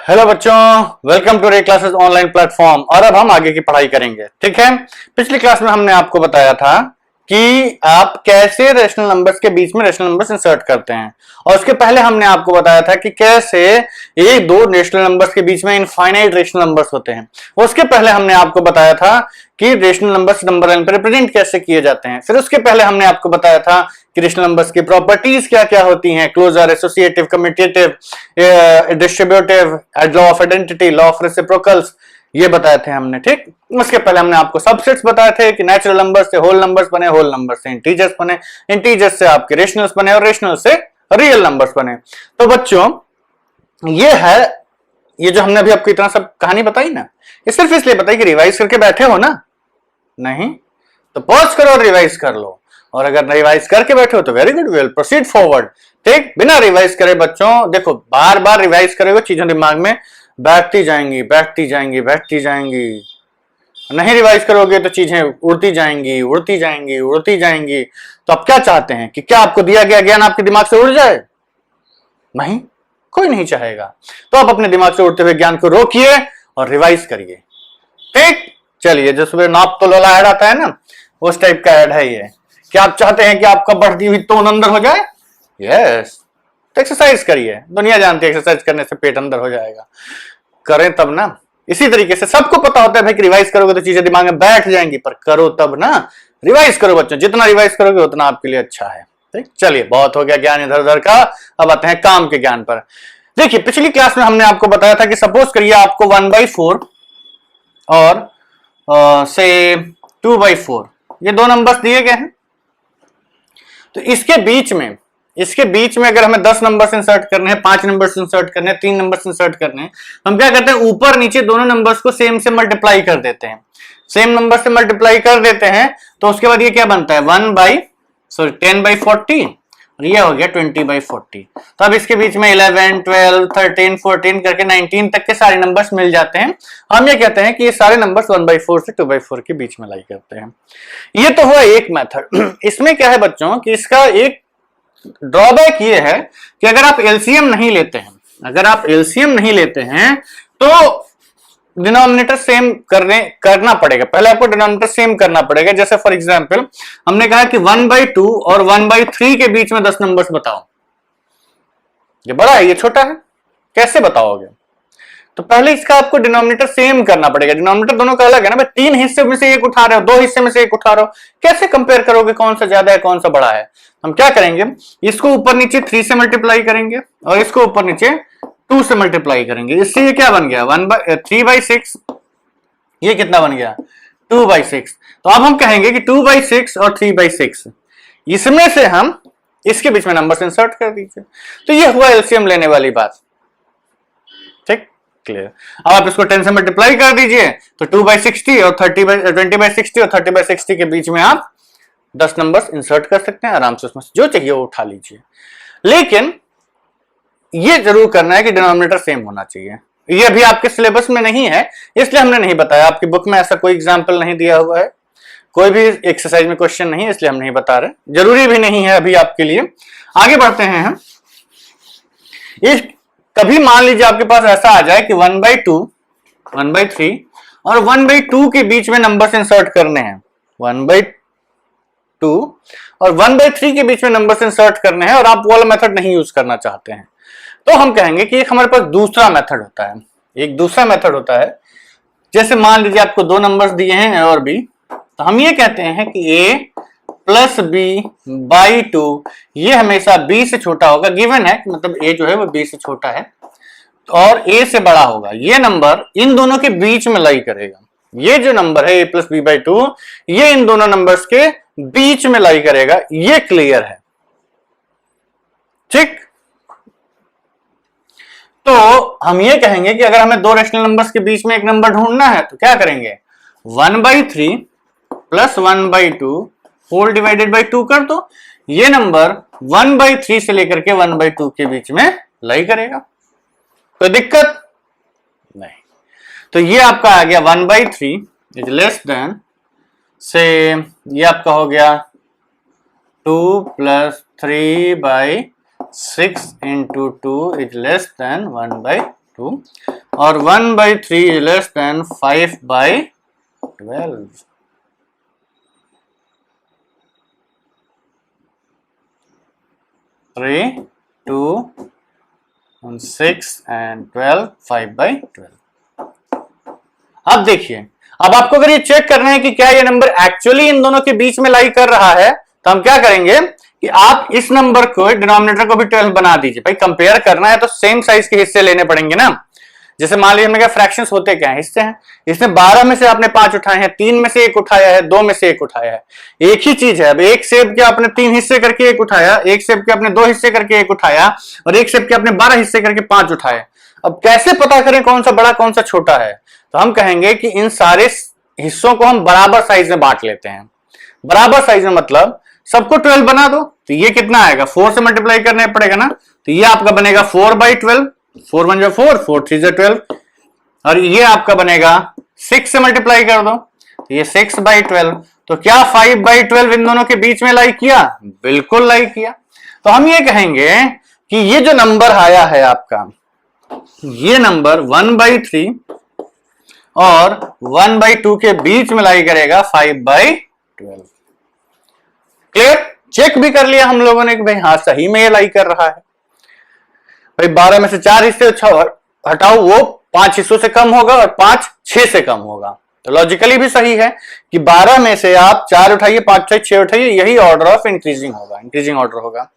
Hello बच्चों, welcome to रे classes online platform. और अब हम आगे की पढ़ाई करेंगे। ठीक है, पिछली क्लास में हमने आपको बताया था कि आप कैसे रेशनल नंबर्स के बीच में रेशनल नंबर्स इंसर्ट करते हैं, और उसके पहले हमने आपको बताया था कि कैसे एक दो रेशनल नंबर्स के बीच में इनफाइनाइट रेशनल नंबर्स होते हैं। उसके पहले हमने आपको बताया था कि रेशनल नंबर्स नंबर लाइन पर रिप्रेजेंट कैसे किए जाते हैं। फिर उसके पहले हमने आपको बताया था कि रेशनल नंबर्स की प्रॉपर्टीज क्या क्या होती हैं, closure, associative, commutative, distributive, law of identity, law of reciprocals, ये बताए थे हमने। ठीक, उसके पहले हमने आपको सबसेट्स बताए थे कि नेचुरल नंबर से होल नंबर्स बने, होल नंबर से इंटीजर्स बने, इंटीजर्स से आपके रेशनल्स बने और रेशनल से रियल नंबर्स बने। तो बच्चों ये है, ये जो हमने अभी आपको इतना सब कहानी बताई ना, ये सिर्फ इसलिए बताई कि रिवाइज करके बैठे हो ना, नहीं तो पॉज करो और रिवाइज कर लो। और अगर रिवाइज करके बैठे हो तो very good, will proceed forward. ठीक, बिना रिवाइज करे बच्चों देखो, बार बार रिवाइज करोगे चीजें दिमाग में बैठती जाएंगी, बैठती जाएंगी, बैठती जाएंगी। नहीं रिवाइज करोगे तो चीजें उड़ती जाएंगी, उड़ती जाएंगी, उड़ती जाएंगी। तो आप क्या चाहते हैं कि क्या आपको दिया गया ज्ञान आपके दिमाग से उड़ जाए? नहीं, कोई नहीं चाहेगा। तो आप अपने दिमाग से उड़ते हुए ज्ञान को रोकिए और रिवाइज करिए। ठीक, चलिए, जो सुबह नाप तो लोला ऐड आता है ना, उस टाइप का ऐड है ये। क्या आप चाहते हैं कि आपका बढ़ती हुई टोन अंदर हो जाए? यस, तो एक्सरसाइज करिए। दुनिया जानती है एक्सरसाइज करने से पेट अंदर हो जाएगा, करें तब ना। इसी तरीके से सबको पता होता है भाई कि रिवाइज करोगे तो चीजें दिमाग में बैठ जाएंगी, पर करो तब ना। रिवाइज करो बच्चों, जितना रिवाइज करोगे उतना आपके लिए अच्छा है। ठीक, चलिए, बहुत हो गया ज्ञान इधर उधर का, अब आते हैं काम के ज्ञान पर। देखिए, पिछली क्लास में हमने आपको बताया था कि सपोज करिए आपको 1/4 और से 2/4 ये दो नंबर्स दिए गए हैं। तो इसके बीच में अगर हमें 10 नंबर्स इंसर्ट करने हैं, 5 नंबर्स इंसर्ट करने हैं, 3 नंबर्स इंसर्ट करने हैं, हम क्या करते हैं, ऊपर नीचे दोनों नंबर्स को सेम से मल्टीप्लाई कर देते हैं। सेम नंबर से मल्टीप्लाई कर देते हैं तो उसके बाद ये क्या बनता है, 10/40, और ये हो गया 20/40। तो अब इसके बीच में 11, 12, 13, 14 करके 19 तक के सारे नंबर्स मिल जाते हैं। हम ये कहते हैं कि ये सारे नंबर्स 1/4 से 2/4 के बीच में लाई करते हैं। ये तो हुआ एक मेथड। इसमें क्या है बच्चों कि इसका एक ड्रॉबैक ये है कि अगर आप एलसीएम नहीं लेते हैं, तो डिनोमिनेटर सेम करना पड़ेगा। पहले आपको डिनोमिनेटर सेम करना पड़ेगा। जैसे फॉर एग्जांपल हमने कहा कि 1/2 और 1/3 के बीच में 10 नंबर्स बताओ। ये बड़ा है, ये छोटा है, कैसे बताओगे? तो पहले इसका आपको डिनोमिनेटर सेम करना पड़ेगा। डिनोमिनेटर दोनों का अलग है ना भाई, 3 हिस्से में से एक उठा रहे हो, 2 हिस्से में से एक उठा रहे हो, कैसे कंपेयर करोगे कौन सा ज्यादा है कौन सा बड़ा है? हम क्या करेंगे, इसको ऊपर नीचे 3 से मल्टीप्लाई करेंगे और इसको ऊपर नीचे 2 से मल्टीप्लाई करेंगे। इससे ये क्या बन गया, 3/6। ये कितना बन गया, 2/6। तो अब हम कहेंगे कि 2/6 और 3/6, इसमें से हम इसके बीच में नंबर इंसर्ट कर दीजिए। तो ये हुआ एलसीएम लेने वाली बात। ठीक, क्लियर। अब आप इसको 10 से मल्टीप्लाई कर दीजिए तो 2/60 और 20/60 और 30/60 के बीच में आप 10 नंबर्स इंसर्ट कर सकते हैं आराम से, उसमें जो चाहिए वो उठा लीजिए। लेकिन ये जरूर करना है कि डिनोमिनेटर सेम होना चाहिए। ये अभी आपके सिलेबस में नहीं है, इसलिए हमने नहीं बताया। आपकी बुक में ऐसा कोई एग्जाम्पल नहीं दिया हुआ है, कोई भी एक्सरसाइज में क्वेश्चन नहीं है, इसलिए हम नहीं बता रहे। जरूरी भी नहीं है अभी आपके लिए। आगे बढ़ते हैं हम। ये कभी मान लीजिए आपके पास ऐसा आ जाए कि 1/2, 1/3 और 1/2 के बीच में नंबर्स इंसर्ट करने हैं। 1/2 और 1/3 के बीच में नंबर्स इंसर्ट करने हैं और आप वो वाला मेथड नहीं यूज करना चाहते हैं, तो हम कहेंगे कि एक हमारे पास दूसरा मेथड होता है। एक दूसरा मेथड होता है, जैसे मान लीजिए आपको 2 नंबर्स दिए हैं ए और बी, तो हम ये कहते हैं कि a + b/2 ये हमेशा b से छोटा होगा। गिवन है कि मतलब a जो है वो b से छोटा है और a से बड़ा होगा। ये नंबर इन दोनों के बीच में लाई करेगा। ये जो नंबर है a + b/2, ये इन दोनों नंबर्स के बीच में लाई करेगा। ये क्लियर है? ठीक, तो हम ये कहेंगे कि अगर हमें 2 रेशनल नंबर्स के बीच में एक नंबर ढूंढना है तो क्या करेंगे, 1/3 + 1/2 होल डिवाइडेड बाई 2 कर दो। ये नंबर 1/3 से लेकर के 1/2 के बीच में लाई करेगा। कोई दिक्कत नहीं। तो ये आपका आ गया 1/3 इज लेस देन से, ये आपका हो गया 2 + 3/6 × 2 इज लेस देन 1/2। 2 और 1/3 is less then 5/12। 3, 2 and 6 and 12, 5/12। अब देखिए, अब आपको अगर ये चेक करना है कि क्या ये नंबर एक्चुअली इन दोनों के बीच में लाई कर रहा है, तो हम क्या करेंगे कि आप इस नंबर को डिनोमिनेटर को भी 12 बना दीजिए। भाई कंपेयर करना है तो सेम साइज के हिस्से लेने पड़ेंगे ना। जैसे मान लीजिए हमने कहा फ्रैक्शंस होते क्या है, हिस्से हैं। इसमें 12 में से आपने 5 उठाए हैं, 3 में से 1 उठाया है, 2 में से 1 उठाया है, एक ही चीज है। अब एक सेब के आपने 3 हिस्से करके 1 उठाया, एक सेब के आपने 2 हिस्से करके 1 उठाया और एक सेब के आपने 12 हिस्से करके 5 उठाए। अब कैसे पता करें कौन सा बड़ा कौन सा छोटा है? तो हम कहेंगे कि इन सारे हिस्सों को हम बराबर साइज में बांट लेते हैं। बराबर साइज में मतलब सबको 12 बना दो, तो ये कितना आएगा, 4 से मल्टीप्लाई करने पड़ेगा ना, तो ये आपका बनेगा 4/12। 4 1 जा 4, 4 3 जा 12 और ये आपका बनेगा 6 से मल्टीप्लाई कर दो, तो ये 6/12। तो क्या 5/12 इन दोनों के बीच में लाई किया? बिल्कुल लाई किया। तो हम ये कहेंगे कि ये जो नंबर आया है आपका, ये नंबर 1/3 और 1/2 के बीच में लाई करेगा 5/12। क्लियर? चेक भी कर लिया हम लोगों ने कि भाई हाँ सही में ये लाई कर रहा है। भाई 12 में से 4 हिस्से हटाओ, वो 5 हिस्सों से कम होगा और 5 6 से कम होगा। तो लॉजिकली भी सही है कि 12 में से आप 4 उठाइए, 5 6 उठाइए, यही ऑर्डर ऑफ इंक्रीजिंग होगा, इंक्रीजिंग ऑर्डर होगा।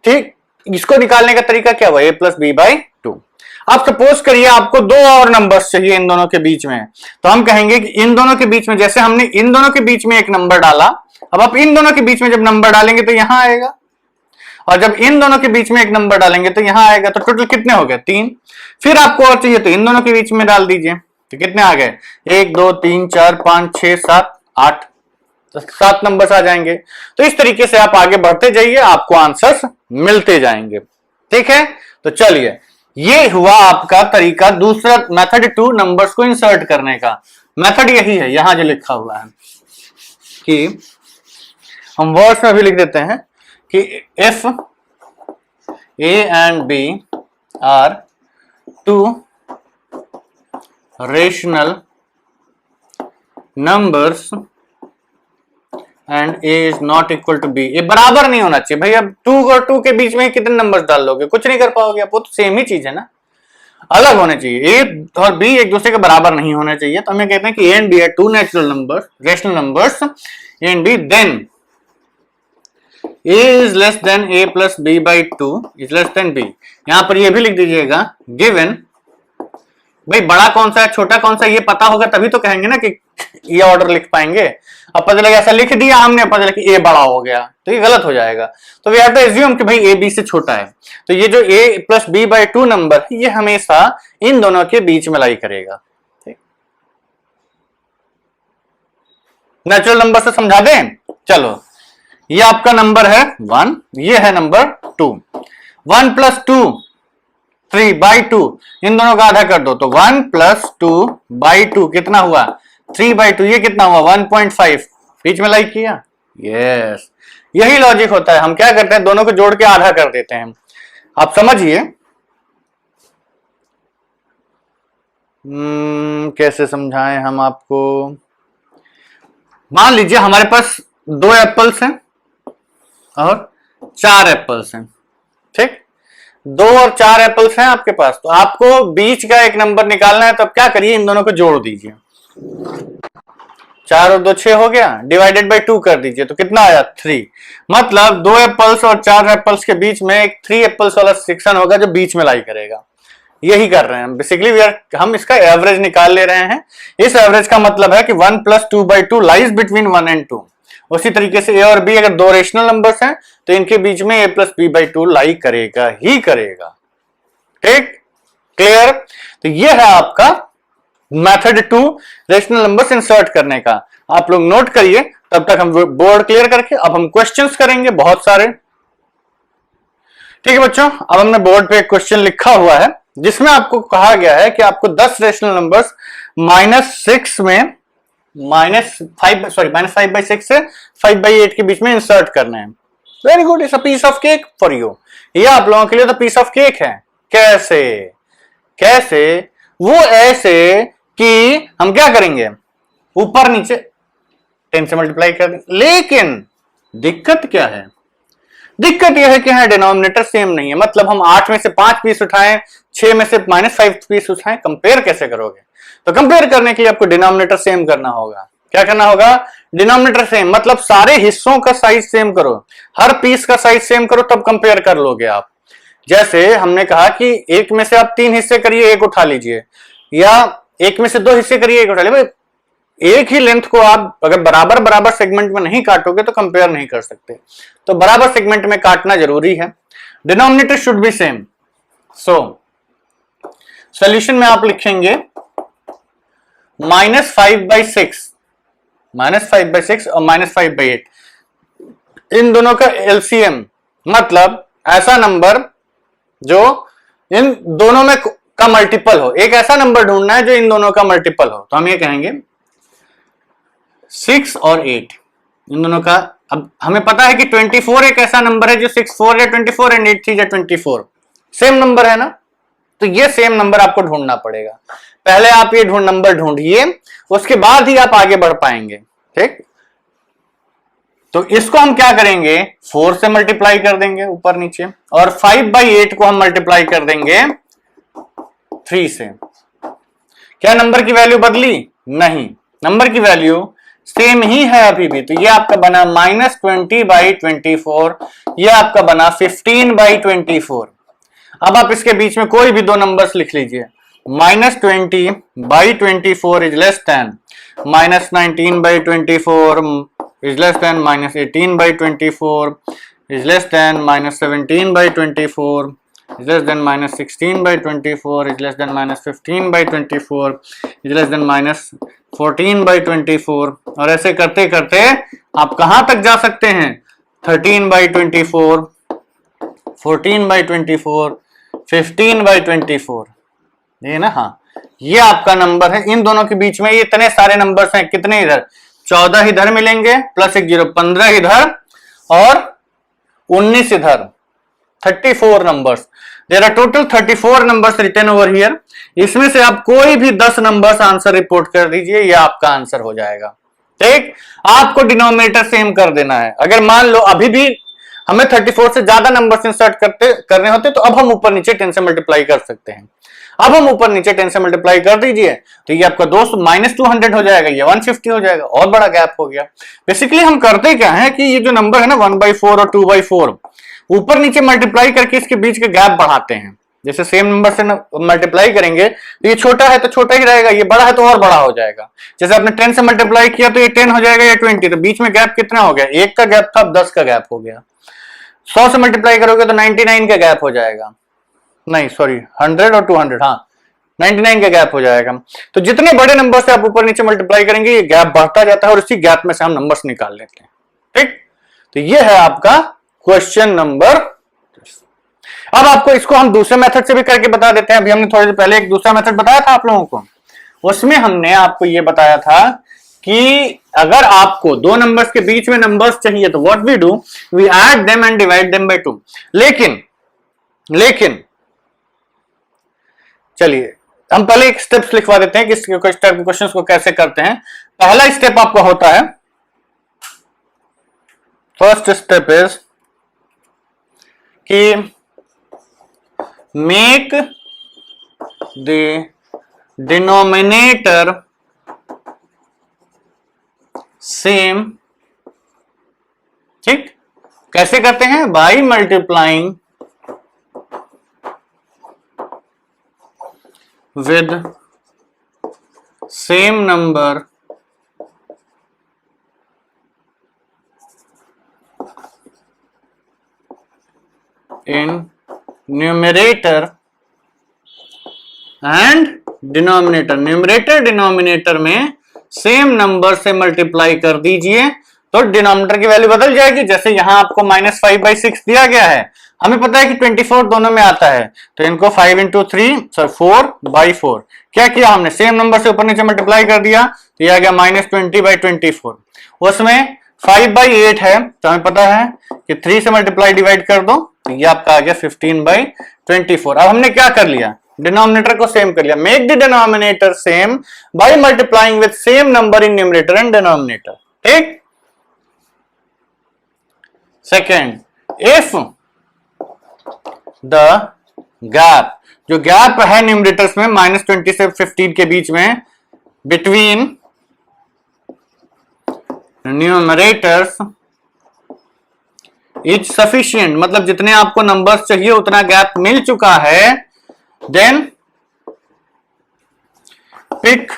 ठीक, इसको निकालने का तरीका क्या हुआ, a + b/2। आप सपोज करिए आपको 2 और नंबर्स चाहिए इन दोनों के बीच में, तो हम कहेंगे कि इन दोनों के बीच में, जैसे हमने इन दोनों के बीच में एक नंबर डाला, अब आप इन दोनों के बीच में जब नंबर डालेंगे तो यहां आएगा, और जब इन दोनों के बीच में एक नंबर डालेंगे तो यहां आएगा। तो टोटल कितने हो गए? 3। फिर आपको और चाहिए तो इन दोनों के बीच में डाल दीजिए, तो कितने आ गए? 1 2 3 4 5 6 7 8, तो 7 नंबर्स आ जाएंगे। तो इस तरीके से आप आगे बढ़ते जाइए, आपको आंसर्स मिलते जाएंगे। ठीक है, तो चलिए, ये हुआ आपका तरीका, दूसरा मेथड 2 नंबर्स को इंसर्ट करने का। मेथड यही है, यहां जो लिखा हुआ है कि हम वर्ड्स में भी लिख देते हैं कि if a and b are 2 rational numbers and a is not equal to b, ये बराबर नहीं होना चाहिए। भाई अब 2 और 2 के बीच में कितने नंबर्स डाल लोगे, कुछ नहीं कर पाओगे आप, वो तो सेम ही चीज है ना, अलग होने चाहिए। a और b एक दूसरे के बराबर नहीं होने चाहिए। तो हमें कहते हैं कि a and b are 2 natural numbers, rational numbers, a and b, then a is less than a plus b/2 is less than b। यहां पर ये भी लिख दीजिएगा गिवन, भाई बड़ा कौन सा है छोटा कौन सा ये पता होगा तभी तो कहेंगे ना कि ये ऑर्डर लिख पाएंगे। अब पता लगा ऐसा लिख दिया हमने, पता लगा कि a बड़ा हो गया, तो ये गलत हो जाएगा। तो वी हैव टू एज्यूम कि भाई a b से छोटा है। तो ये जो a + b/2 नंबर है, ये हमेशा इन दोनों के बीच में लाई करेगा। नेचुरल नंबर से समझा दें, चलो ये आपका नंबर है 1, ये है नंबर 2। 1 + 2 3/2, इन दोनों का आधा कर दो, तो 1 + 2/2 कितना हुआ? 3/2। ये कितना हुआ? 1.5। बीच में लाइक किया, यस, यही लॉजिक होता है। हम क्या करते हैं, दोनों को जोड़ के आधा कर देते हैं। आप समझिए कैसे समझाएं हम आपको। मान लीजिए हमारे पास 2 एप्पल्स हैं और 4 एप्पल्स हैं, ठीक, 2 और 4 एप्पल्स हैं आपके पास, तो आपको बीच का एक नंबर निकालना है। तो अब क्या करिए, इन दोनों को जोड़ दीजिए, 4 और 2 6 हो गया, डिवाइडेड बाय 2 कर दीजिए, तो कितना आया? 3। मतलब 2 एप्पल्स और 4 एप्पल्स के बीच में एक 3 एप्पल्स वाला सेक्शन होगा जो बीच में लाई करेगा। यही कर रहे हैं बेसिकली, हम इसका एवरेज निकाल ले रहे हैं। इस एवरेज का मतलब है कि 1 + 2/2 लाइज बिटवीन 1 and 2। उसी तरीके से a और b अगर 2 रेशनल नंबर्स हैं तो इनके बीच में a + b/2 लाई करेगा ही करेगा। ठीक, क्लियर? तो ये है आपका मेथड 2 रेशनल नंबर्स इंसर्ट करने का। आप लोग नोट करिए, तब तक हम बोर्ड क्लियर करके अब हम क्वेश्चंस करेंगे बहुत सारे। ठीक है बच्चों, अब हमने बोर्ड पे एक क्वेश्चन लिखा हुआ है जिसमें आपको कहा गया है कि आपको 10 रेशनल नंबर्स -6 में -5/6 से 5/8 के बीच में इंसर्ट करने हैं। Very good, it's a piece of cake for you. ये आप लोगों के लिए तो पीस ऑफ केक है। कैसे? कैसे? वो ऐसे कि हम क्या करेंगे, ऊपर नीचे 10 से मल्टीप्लाई कर देंगे। लेकिन दिक्कत क्या है? दिक्कत यह है कि यहां डिनोमिनेटर सेम नहीं है। मतलब हम 8 में से 5 पीस उठाएं, 6 में से -5 पीस उठाएं, कंपेयर कैसे करोगे? तो कंपेयर करने के लिए आपको डिनोमिनेटर सेम करना होगा। क्या करना होगा? डिनोमिनेटर सेम, मतलब सारे हिस्सों का साइज सेम करो, हर पीस का साइज सेम करो, तब कंपेयर कर लोगे आप। जैसे हमने कहा कि एक में से आप 3 हिस्से करिए, एक उठा लीजिए, या एक में से 2 हिस्से करिए, एक उठा लीजिए। एक ही लेंथ को आप अगर बराबर बराबर सेगमेंट में नहीं काटोगे तो कंपेयर नहीं कर सकते। तो बराबर सेगमेंट में काटना जरूरी है। Denominator should be same. So solution में आप लिखेंगे -5/6 और -5/8, इन दोनों का एलसीएम, मतलब ऐसा नंबर जो इन दोनों में का मल्टीपल हो। एक ऐसा नंबर ढूंढना है जो इन दोनों का मल्टीपल हो। तो हम ये कहेंगे 6 और 8, इन दोनों का। अब हमें पता है कि 24 एक ऐसा नंबर है जो 6 4 या 24 एंड 8 3 या 24 सेम नंबर है ना। तो ये सेम नंबर आपको ढूंढना पड़ेगा। पहले आप ये नंबर ढूंढिए, उसके बाद ही आप आगे बढ़ पाएंगे। ठीक, तो इसको हम क्या करेंगे, 4 से मल्टीप्लाई कर देंगे ऊपर नीचे, और 5/8 को हम मल्टीप्लाई कर देंगे 3 से। क्या नंबर की वैल्यू बदली? नहीं, नंबर की वैल्यू सेम ही है अभी भी। तो ये आपका बना -20/24, ये आपका बना 15/24। अब आप इसके बीच में कोई भी दो नंबर्स लिख लीजिए। -20/24 is less then -19/24 is less than -18/24 is less than -17/24 is less than -16/24 is less than -15/24 is less than -14/24, और ऐसे करते करते आप कहां तक जा सकते हैं? 13/24, 14/24, 15/24, ये ना। हाँ, ये आपका नंबर है। इन दोनों के बीच में ये इतने सारे नंबर्स हैं। कितने इधर? 14 इधर मिलेंगे, प्लस एक 0, 15 इधर और 19 इधर, 34 numbers. There are total 34 numbers written over here. इसमें से आप कोई भी 10 नंबर्स आंसर रिपोर्ट कर दीजिए, ये आपका आंसर हो जाएगा। ठीक, आपको डिनोमिनेटर सेम कर देना है। अगर मान लो अभी भी हमें 34 से ज्यादा नंबर्स इंसर्ट करने होते तो अब हम ऊपर नीचे 10 से मल्टीप्लाई कर सकते हैं। अब हम ऊपर नीचे 10 से मल्टीप्लाई कर दीजिए तो ये आपका दोस्त -200 हो जाएगा, ये 150 हो जाएगा, और बड़ा गैप हो गया। बेसिकली हम करते क्या है कि ये जो नंबर है ना 1/4 और 2/4, ऊपर नीचे मल्टीप्लाई करके इसके बीच के गैप बढ़ाते हैं। जैसे सेम नंबर से मल्टीप्लाई करेंगे तो ये छोटा है तो छोटा ही रहेगा, ये बड़ा है तो और बड़ा हो जाएगा। जैसे आपने 10 से मल्टीप्लाई किया तो ये 10 हो जाएगा या 20, तो बीच में गैप कितना हो गया? 1 का गैप था, अब 10 का गैप हो गया। 100 से मल्टीप्लाई करोगे तो 99 का गैप हो जाएगा, नहीं सॉरी 100 और 200, हाँ 99 का गैप हो जाएगा। तो जितने बड़े नंबर से आप ऊपर नीचे मल्टीप्लाई करेंगे ये गैप बढ़ता जाता है और इसी गैप में से हम नंबर्स निकाल लेते हैं। ठीक, तो ये है आपका क्वेश्चन नंबर। अब आपको इसको हम दूसरे मेथड से भी करके बता देते हैं। अभी हमने थोड़ी देर पहले एक दूसरा मेथड बताया था आप लोगों को, उसमें हमने आपको ये बताया था कि अगर आपको दो नंबर्स के बीच में नंबर्स चाहिए तो what we do, we add them and divide them by 2। लेकिन चलिए हम पहले एक स्टेप्स लिखवा देते हैं कि इस टाइप के क्वेश्चंस को कैसे करते हैं। पहला स्टेप आपका होता है, फर्स्ट स्टेप इज कि मेक द डिनोमिनेटर सेम। ठीक, कैसे करते हैं? By multiplying with same number in numerator and denominator। Numerator denominator में सेम नंबर से मल्टीप्लाई कर दीजिए तो डिनोमिनेटर की वैल्यू बदल जाएगी। जैसे यहां आपको -5/6 दिया गया है, हमें पता है कि 24 दोनों में आता है, तो इनको 5 × 3 4/4 क्या किया हमने? सेम नंबर से ऊपर नीचे मल्टीप्लाई कर दिया तो ये आ गया -20/24। उसमें 5/8 है तो हमें पता है कि 3 से मल्टीप्लाई डिवाइड कर दो तो ये आपका आ गया 15/24। अब हमने क्या कर लिया? डिनोमिनेटर को सेम कर लिया। Make the denominator same by multiplying with same number in numerator and denominator. ठीक। सेकेंड, इफ द गैप, जो गैप है न्यूमरेटर्स में -20 से 15 के बीच में, बिटवीन न्यूमरेटर्स इज सफिशिएंट, मतलब जितने आपको नंबर्स चाहिए उतना गैप मिल चुका है, then pick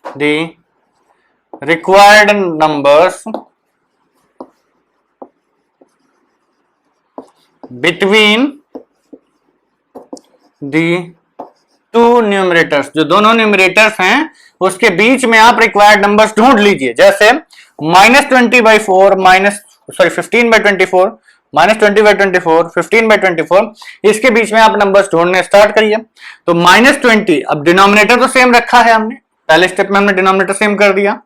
the required numbers between the two numerators, जो दोनों न्यूमरेटर्स हैं उसके बीच में आप रिक्वायर्ड नंबर्स ढूंढ लीजिए। जैसे -20/4 15/24, -20/24 15/24, इसके बीच में आप नंबर्स ढूंढने स्टार्ट करिए। तो -20, अब डिनोमिनेटर तो सेम रखा है हमने, पहले स्टेप में हमने डिनोमिनेटर सेम कर दिया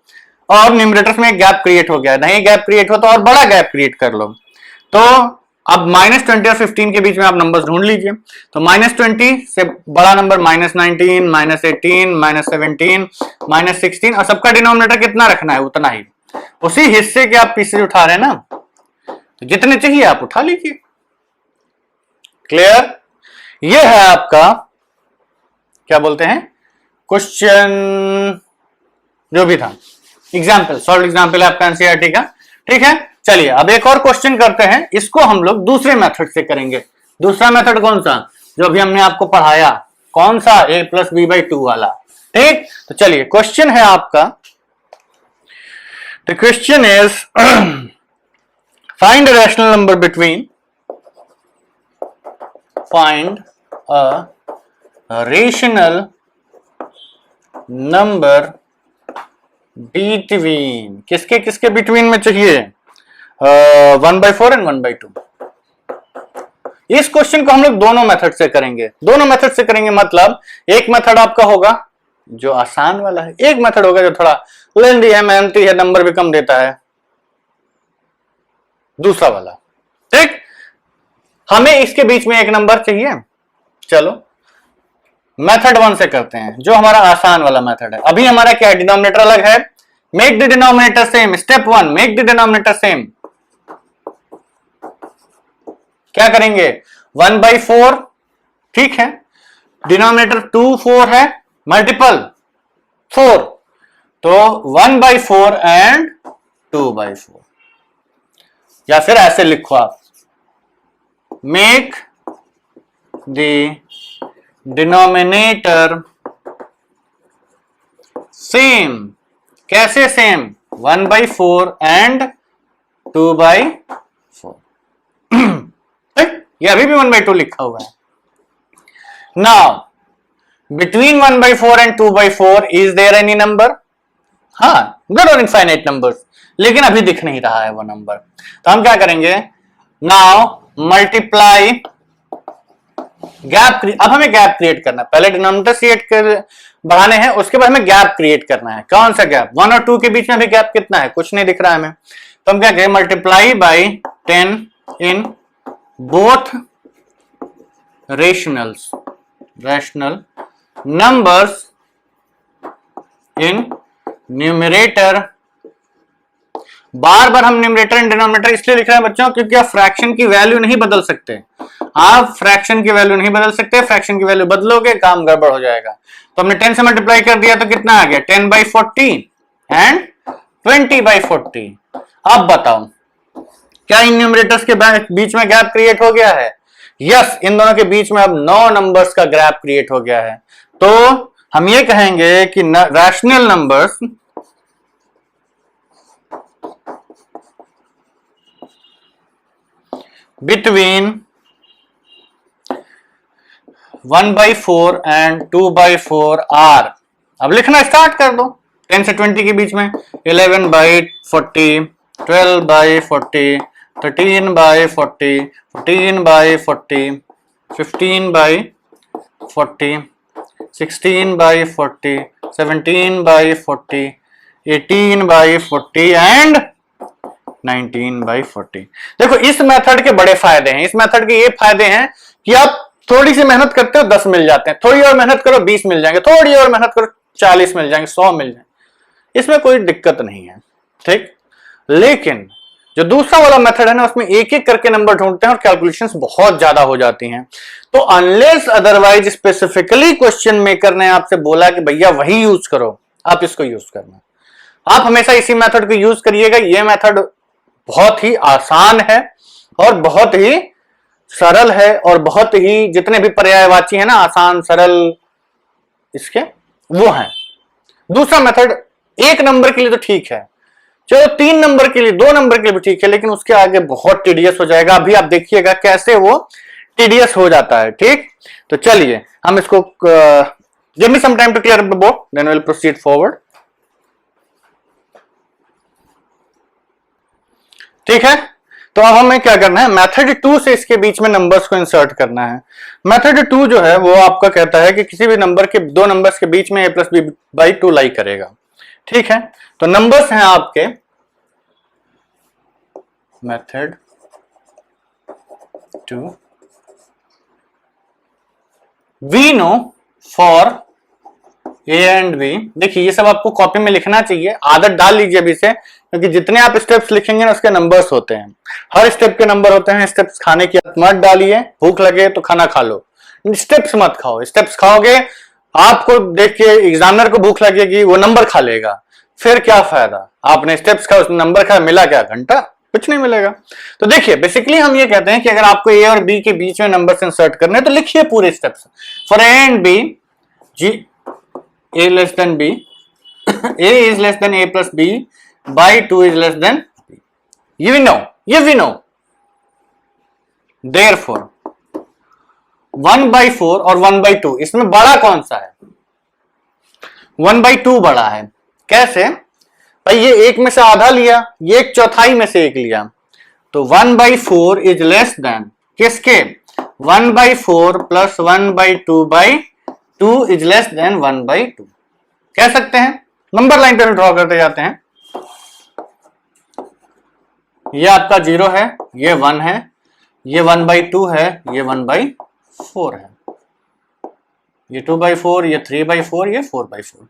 और न्यूमरेटर्स में एक गैप क्रिएट हो गया। नहीं गैप क्रिएट हो तो और बड़ा गैप क्रिएट कर लो। तो अब -20 और 15 के बीच में आप नंबर्स ढूंढ लीजिए। तो -20 से बड़ा नंबर -19, -18, -17, -16, और सबका डिनोमिनेटर कितना रखना है उतना ही, उसी हिस्से के आप पीसेज उठा रहे हैं ना, तो जितने चाहिए आप उठा लीजिए। क्लियर? ये है आपका क्या बोलते हैं, क्वेश्चन जो भी था, एग्जाम्पल, सॉल्व एग्जाम्पल है आपका एनसीईआरटी का। ठीक है, चलिए अब एक और क्वेश्चन करते हैं, इसको हम लोग दूसरे मेथड से करेंगे। दूसरा मेथड कौन सा, जो अभी हमने आपको पढ़ाया, कौन सा, a + b/2 वाला। ठीक, तो चलिए क्वेश्चन है आपका, the question is find a rational number between, find a rational number between, किसके किसके बिटवीन में चाहिए, 1/4 एंड 1/2। इस क्वेश्चन को हम लोग दोनों मेथड से करेंगे। दोनों मेथड से करेंगे मतलब एक मेथड आपका होगा जो आसान वाला है, एक मेथड होगा जो थोड़ा लेंदी है, मेहनती है, नंबर भी कम देता है, दूसरा वाला। ठीक, हमें इसके बीच में एक नंबर चाहिए। चलो मेथड 1 से करते हैं, जो हमारा आसान वाला मेथड है। अभी हमारा क्या है, डिनोमिनेटर अलग है, make the denominator same. Step 1, make the denominator same. क्या करेंगे, 1/4, ठीक है, डिनोमिनेटर 2 4 है, मल्टीपल 4, तो 1/4 एंड 2/4, या फिर ऐसे लिखो आप, मेक द डिनोमिनेटर सेम। कैसे सेम, 1/4 एंड 2/4। ये अभी भी 1/2 लिखा हुआ है। Now between 1/4 and 2/4 is there any number? हाँ, गुड और इनफाइनाइट नंबर्स, लेकिन अभी दिख नहीं रहा है वो नंबर। तो हम क्या करेंगे, नाउ मल्टीप्लाई गैप। अब हमें गैप क्रिएट करना है, पहले डिनोमिनेटर क्रिएट कर बढ़ाने हैं, उसके बाद हमें गैप क्रिएट करना है। कौन सा गैप, 1 और 2 के बीच में भी गैप कितना है, कुछ नहीं दिख रहा है हमें। तो हम क्या करें, multiply by 10 in both rational numbers in numerator. बार बार हम न्यूमरेटर एंड डिनोमिनेटर इसलिए लिख रहे हैं बच्चों, क्योंकि आप फ्रैक्शन की वैल्यू नहीं बदल सकते। आप फ्रैक्शन की वैल्यू नहीं बदल सकते, फ्रैक्शन की वैल्यू बदलोगे काम गड़बड़ हो जाएगा। तो हमने 10 से मल्टीप्लाई कर दिया तो कितना आ गया, 10/40 एंड 20/40। अब बताओ, क्या इन न्यूमरेटर्स के बीच में गैप क्रिएट हो गया है? यस, इन दोनों के बीच में अब 9 नंबर्स का गैप क्रिएट हो गया है। तो हम ये कहेंगे कि rational numbers between 1/4 and 2/4 are. अब लिखना स्टार्ट कर दो, 10 से 20 के बीच में 11/40, 12/40, 13/40, 14/40, 15/40, 16/40, 17/40, 18/40 एंड 19/40। देखो इस मेथड के बड़े फायदे हैं। इस मेथड के ये फायदे हैं कि आप थोड़ी सी मेहनत करते हो 10 मिल जाते हैं, थोड़ी और मेहनत करो 20 मिल जाएंगे, थोड़ी और मेहनत करो 40 मिल जाएंगे, 100 मिल जाएंगे, इसमें कोई दिक्कत नहीं है, ठीक। लेकिन जो दूसरा वाला मेथड है ना, उसमें एक एक करके नंबर ढूंढते हैं और कैलकुलेशंस बहुत ज्यादा हो जाती हैं। तो unless otherwise specifically question maker ने आपसे बोला कि भैया वही यूज करो, आप इसको यूज करना, आप हमेशा इसी मेथड को यूज करिएगा। ये मेथड बहुत ही आसान है और बहुत ही सरल है, और बहुत ही जितने भी पर्यायवाची है ना, आसान सरल इसके, वो है। दूसरा मेथड एक नंबर के लिए तो ठीक है, चलो 3 नंबर के लिए, 2 नंबर के लिए भी ठीक है, लेकिन उसके आगे बहुत टीडियस हो जाएगा। अभी आप देखिएगा कैसे वो टीडियस हो जाता है, ठीक। तो चलिए हम इसको, give me some time to clear up the board, then will proceed forward, ठीक है। तो अब हमें क्या करना है, मेथड 2 से इसके बीच में नंबर्स को इंसर्ट करना है। मेथड 2 जो है वो आपका कहता है कि किसी भी नंबर के, 2 नंबर्स के बीच में a plus b by 2 lie करेगा, ठीक है। तो नंबर्स हैं आपके, method 2, we know for a and b. देखिए ये सब आपको कॉपी में लिखना चाहिए, आदत डाल लीजिए अभी से, क्योंकि जितने आप स्टेप्स लिखेंगे ना उसके नंबर्स होते हैं, हर स्टेप के नंबर होते हैं। स्टेप्स खाने की मत डालिए, भूख लगे तो खाना खा लो, स्टेप्स मत खाओ। स्टेप्स खाओगे आपको देख के एग्जामिनर को भूख लगेगी, वो नंबर खा लेगा, फिर क्या फायदा। आपने स्टेप्स खा, उसने नंबर खा, मिला क्या, घंटा, कुछ नहीं मिलेगा। तो देखिए बेसिकली हम ये कहते हैं कि अगर आपको ए और बी के बीच में नंबर्स इंसर्ट करने हैं तो लिखिए पूरे steps. For a and b, जी a less than b, a is less than a plus b by 2 is less than b. ये we know. Therefore 1/4 और 1/2 इसमें बड़ा कौन सा है? 1/2 बड़ा है। कैसे भाई, ये एक में से आधा लिया, ये एक चौथाई में से एक लिया, तो 1/4 इज लेस देन किसके, 1/4 प्लस 1/2 इज लेस देन 1/2 कह सकते हैं। नंबर लाइन पर ड्रॉ करते जाते हैं। ये आपका 0 है, ये 1 है, ये 1/2 है, ये 1/4 है, ये 2/4, ये 3/4, ये 4/4।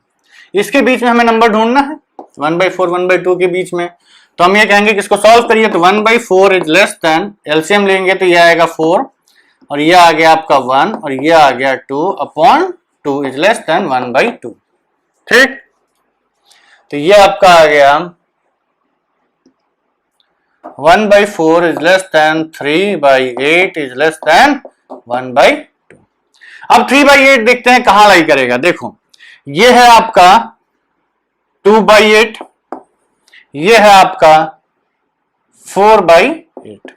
इसके बीच में हमें नंबर ढूंढना है 1/4 1/2 के बीच में। तो हम ये कहेंगे कि इसको सॉल्व करिए, तो 1/4 इज लेस देन, एलसीएम लेंगे तो ये आएगा 4 और ये आ गया आपका 1 और ये आ गया 2/2 इज लेस देन 1/2, ठीक। तो ये आपका आ गया 1/4 is less then 3/8 is less than 1/2। अब 3/8 देखते हैं कहां लाई करेगा। देखो ये है आपका 2/8, ये है आपका 4/8।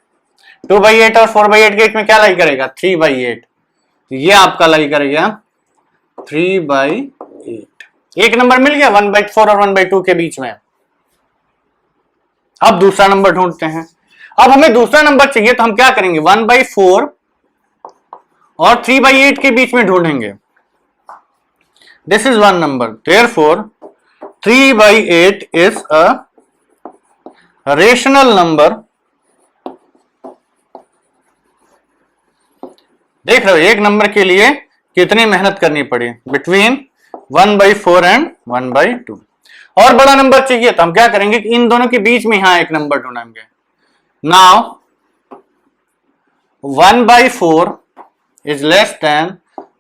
2/8 और 4/8 के बीच में क्या लाई करेगा, 3/8। ये आपका लाई करेगा 3/8। एक नंबर मिल गया 1/4 और 1/2 के बीच में। अब दूसरा नंबर ढूंढते हैं। अब हमें दूसरा नंबर चाहिए तो हम क्या करेंगे, 1/4 और 3/8 के बीच में ढूंढेंगे। This is one number, therefore 3/8 is a rational number. देख रहे हो एक नंबर के लिए कितनी मेहनत करनी पड़ी, बिटवीन 1/4 एंड 1/2। और बड़ा नंबर चाहिए तो हम क्या करेंगे कि इन दोनों के बीच में यहां एक नंबर ढूंढेंगे। Now 1/4 is less than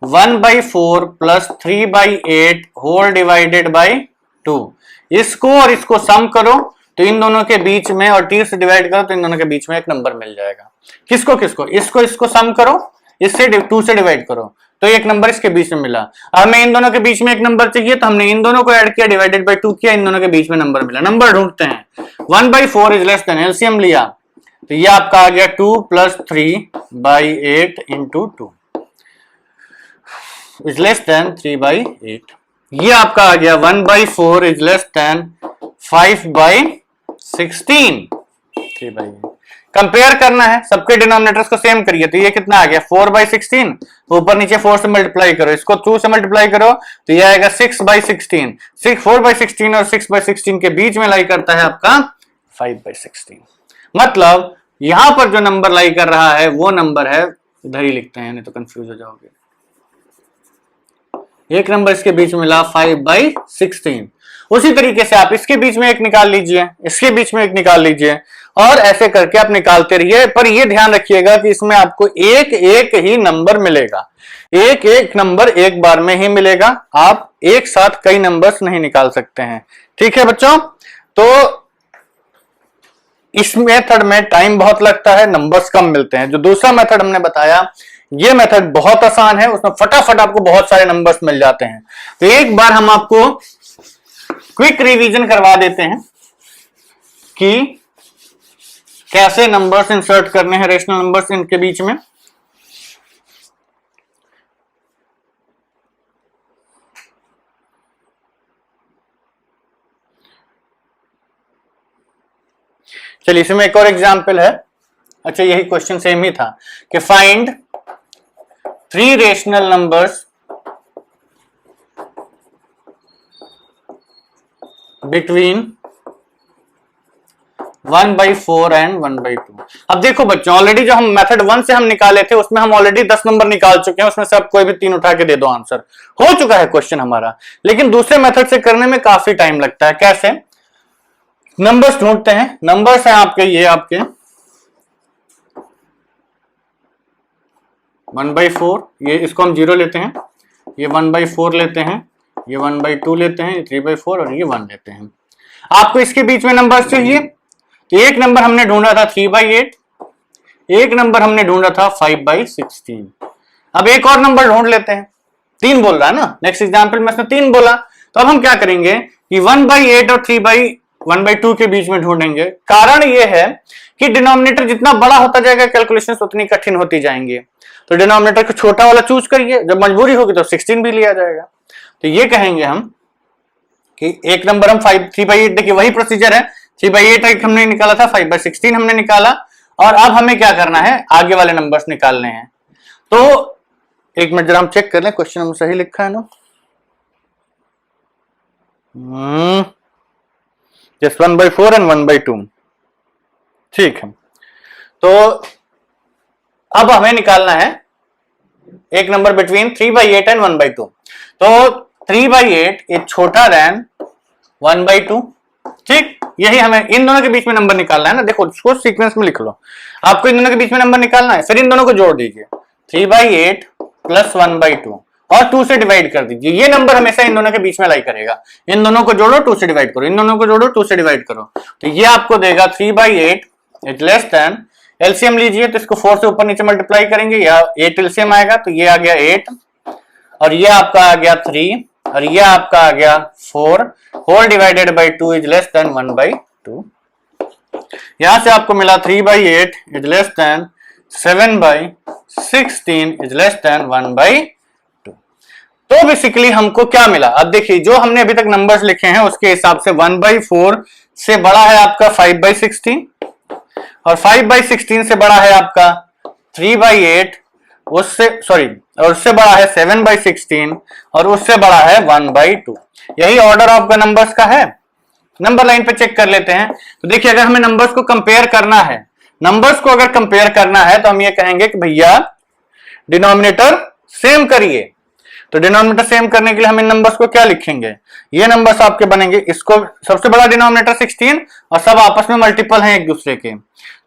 1/4 plus 3/8 whole divided by 2। इसको और इसको सम करो तो इन दोनों के बीच में, और 3 से डिवाइड करो तो इन दोनों के बीच में एक नंबर मिल जाएगा। किसको किसको, इसको सम करो, इससे 2 से डिवाइड करो तो एक नंबर इसके बीच में मिला। अब हमें इन दोनों के बीच में एक नंबर चाहिए तो हमने इन दोनों को ऐड किया, डिवाइडेड बाय 2 किया, इन दोनों के बीच में नंबर मिला। नंबर ढूंढते हैं। 1/4 इज लेस देन, एलसीएम लिया तो ये आपका आ गया 2 plus 3/8 into 2 is less then 3/8। ये आपका आ गया 1/4 इज लेस देन 5/16, 3/8। कंपेयर करना है, सबके डिनोमिनेटर्स को सेम करिए तो ये कितना आ गया 4/16, ऊपर नीचे 4 से मल्टीप्लाई करो, इसको 2 से मल्टीप्लाई करो तो ये आएगा 6/16। 4/16 और 6/16 के बीच में लाई करता है आपका 5/16। मतलब यहां पर जो नंबर लाई कर रहा है वो नंबर है इधर ही लिखते हैं नहीं तो कंफ्यूज हो जाओगे। एक नंबर इसके बीच में मिला 5/16। उसी तरीके से आप इसके बीच में एक निकाल लीजिए, इसके बीच में एक निकाल लीजिए, और ऐसे करके आप निकालते रहिए। पर ये ध्यान रखिएगा कि इसमें आपको एक एक ही नंबर मिलेगा, एक एक नंबर एक बार में ही मिलेगा, आप एक साथ कई नंबर्स नहीं निकाल सकते हैं। ठीक है बच्चों, तो इस मेथड में टाइम बहुत लगता है, नंबर्स कम मिलते हैं। जो दूसरा मेथड हमने बताया, ये मेथड बहुत आसान है, उसमें फटाफट आपको बहुत सारे नंबर्स मिल जाते हैं। तो एक बार हम आपको क्विक रिवीजन करवा देते हैं कि कैसे नंबर्स इंसर्ट करने हैं, रेशनल नंबर्स इनके बीच में। चलिए इसमें एक और एग्जांपल है। अच्छा, यही क्वेश्चन सेम ही था कि find 3 rational numbers between 1/4 and 1/2। अब देखो बच्चों, ऑलरेडी जो हम मेथड 1 से हम निकाले थे उसमें हम ऑलरेडी 10 नंबर निकाल चुके हैं, उसमें से आप कोई भी 3 उठा के दे दो, आंसर हो चुका है क्वेश्चन हमारा। लेकिन दूसरे मेथड से करने में काफी टाइम लगता है। कैसे? नंबर्स ढूंढते हैं, नंबर्स हैं आपके, ये आपके 1/4, ये इसको हम 0 लेते हैं, ये 1/4 लेते हैं, ये 1/2 लेते हैं, ये 3/4 और ये 1 लेते हैं। आपको इसके बीच में नंबर्स चाहिए, तो एक नंबर हमने ढूंढा था 3/8, एक नंबर हमने ढूंढा था 5/16। अब एक और नंबर ढूंढ लेते हैं, 3 बोल रहा है ना, नेक्स्ट एग्जाम्पल में इसने 3 बोला, तो अब हम क्या करेंगे कि 1/8 और 3/1/2 के बीच में ढूंढेंगे। कारण यह है कि डिनोमिनेटर जितना बड़ा होता जाएगा कैलकुलेशंस उतनी कठिन होती जाएंगी, तो डिनोमिनेटर को छोटा वाला चूज करिए, जब मजबूरी होगी तो 16 भी लिया जाएगा। तो ये कहेंगे हम कि एक नंबर हम 3/8, देखिए वही प्रोसीजर है, 3/8 हमने निकाला था, 5/16 हमने निकाला, और अब हमें क्या करना है, आगे वाले नंबर्स निकालने हैं। तो एक मिनट जरा हम चेक कर लें क्वेश्चन हम सही लिखा है ना। जस्ट 1/4 एंड 1/2, ठीक है। तो अब हमें निकालना है एक नंबर बिटवीन 3/8 एंड 1/2। तो 3/8 इज छोटा देन 1/2, ठीक। यही हमें इन दोनों के बीच में नंबर निकालना है ना, देखो इसको सीक्वेंस में लिख लो, आपको इन दोनों के बीच में नंबर निकालना है, फिर इन दोनों को जोड़ दीजिए, 3/8 प्लस 1/2 और 2 से डिवाइड कर दीजिए। ये नंबर हमेशा इन दोनों के बीच में लाई करेगा, इन दोनों को जोड़ो 2 से डिवाइड करो, इन दोनों को जोड़ो 2 से डिवाइड करो, तो ये आपको देगा 3/8 इज लेस देन, एलसीएम लीजिए तो इसको 4 से ऊपर नीचे मल्टीप्लाई करेंगे, या 8 एलसीएम आएगा, तो ये आ गया 8 और ये आपका आ गया 3 और ये आपका आ गया 4, whole divided by 2 is less than 1/2। यहां से आपको मिला 3/8 is less than 7/16 is less than 1/2। तो बेसिकली हमको क्या मिला, अब देखिए जो हमने अभी तक नंबर्स लिखे हैं उसके हिसाब से 1/4 से बड़ा है आपका 5/16 और 5/16 से बड़ा है आपका 3/8, उससे और उससे बड़ा है 7/16 और उससे बड़ा है 1/2। यही ऑर्डर ऑफ द नंबर्स का है। नंबर लाइन पे चेक कर लेते हैं। तो देखिए अगर हमें नंबर्स को कंपेयर करना है, नंबर्स को अगर कंपेयर करना है तो हम ये कहेंगे कि भैया डिनोमिनेटर सेम करिए। तो डिनोमिनेटर सेम करने के लिए हम इन नंबर्स को क्या लिखेंगे, ये नंबर्स आपके बनेंगे, इसको सबसे बड़ा डिनोमिनेटर 16 और सब आपस में मल्टीपल हैं एक दूसरे के,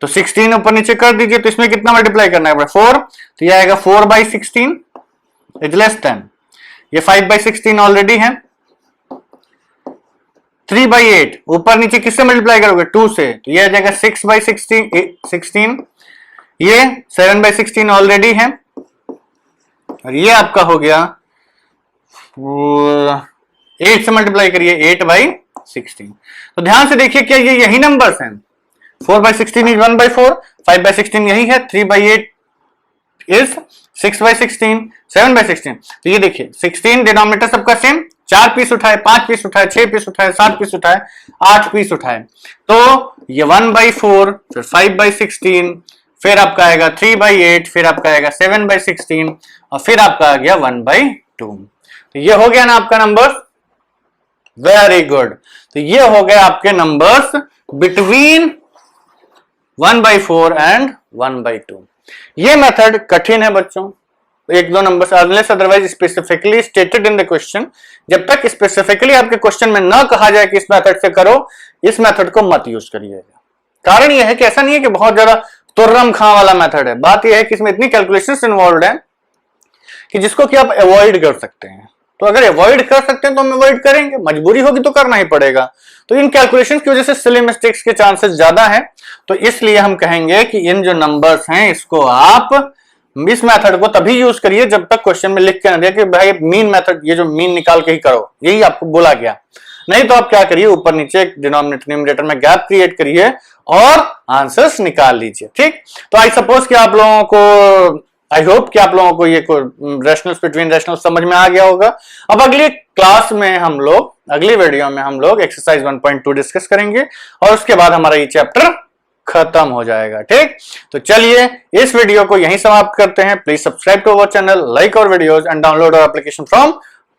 तो 16 ऊपर नीचे कर दीजिए, तो इसमें कितना मल्टीप्लाई करना है 4, तो ये आएगा 4/16 इज लेस देन, ये 5/16 ऑलरेडी है, 3/8 ऊपर नीचे किससे मल्टीप्लाई करोगे 2 से, तो ये आ जाएगा 6/16, ये 7/16 ऑलरेडी है और ये आपका हो गया 8 से मल्टीप्लाई करिए 8/16। तो ध्यान से देखिए क्या ये यही नंबर्स हैं, 4/16 इज 1/4, 5/16 यही है, 3/8 इज 6/16, 7/16। तो ये देखिए 16 डिनोमिनेटर सबका सेम, 4 पीस उठाए, 5 पीस उठाए, 6 पीस उठाए, 7 पीस उठाए, 8 पीस उठाए, तो ये 1/4 फिर 5/16 फिर आपका आएगा 3/8 फिर आपका आएगा 7/16 और फिर आपका आ गया 1/2। तो ये हो गया ना आपका नंबर, वेरी गुड। तो ये हो गए आपके नंबर्स बिटवीन 1/4 एंड 1/2। ये मेथड कठिन है बच्चों, एक दो number unless otherwise specifically stated in the question. जब तक स्पेसिफिकली आपके क्वेश्चन में ना कहा जाए कि इस मेथड से करो, इस मेथड को मत यूज करिएगा। कारण यह है कि ऐसा नहीं है कि बहुत ज्यादा तुर्रम खां वाला मेथड है, बात यह है कि इसमें इतनी कैलकुलेशंस इन्वॉल्व है कि जिसको कि आप अवॉइड कर सकते हैं। तो अगर अवॉइड कर सकते हैं तो हम अवॉइड करेंगे, मजबूरी होगी तो करना ही पड़ेगा। तो इन कैलकुलेशंस की वजह से सिली मिस्टेक्स के चांसेस ज्यादा है, तो इसलिए हम कहेंगे कि इन जो नंबर्स हैं इसको आप इस मेथड को तभी यूज करिए जब तक क्वेश्चन में लिख के ना दिया कि भाई मीन मेथड, ये जो मीन निकाल के ही करो, यही आपको बोला गया। नहीं तो आप क्या करिए, ऊपर नीचे डिनोमिनेटर न्यूमरेटर में गैप क्रिएट करिए और आंसर्स निकाल लीजिए। ठीक, तो आई सपोज कि आप लोगों को, आई होप कि आप लोगों को ये रेशनल्स बिटवीन रेशनल्स समझ में आ गया होगा। अब अगली क्लास में हम लोग, अगली वीडियो में हम लोग एक्सरसाइज 1.2 डिस्कस करेंगे और उसके बाद हमारा ये चैप्टर खत्म हो जाएगा। ठीक, तो चलिए इस वीडियो को यहीं समाप्त करते हैं। Please subscribe to our channel, like our videos and download our application from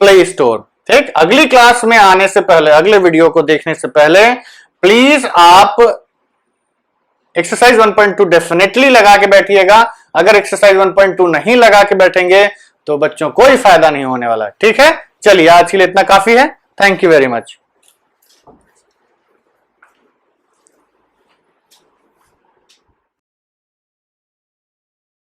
play store. ठीक, अगली क्लास में आने से पहले, अगले वीडियो को देखने से पहले प्लीज आप एक्सरसाइज 1.2 डेफिनेटली लगा के बैठिएगा। अगर एक्सरसाइज 1.2 नहीं लगा के बैठेंगे तो बच्चों कोई फायदा नहीं होने वाला। ठीक है, चलिए आज के लिए इतना काफी है। Thank you very much.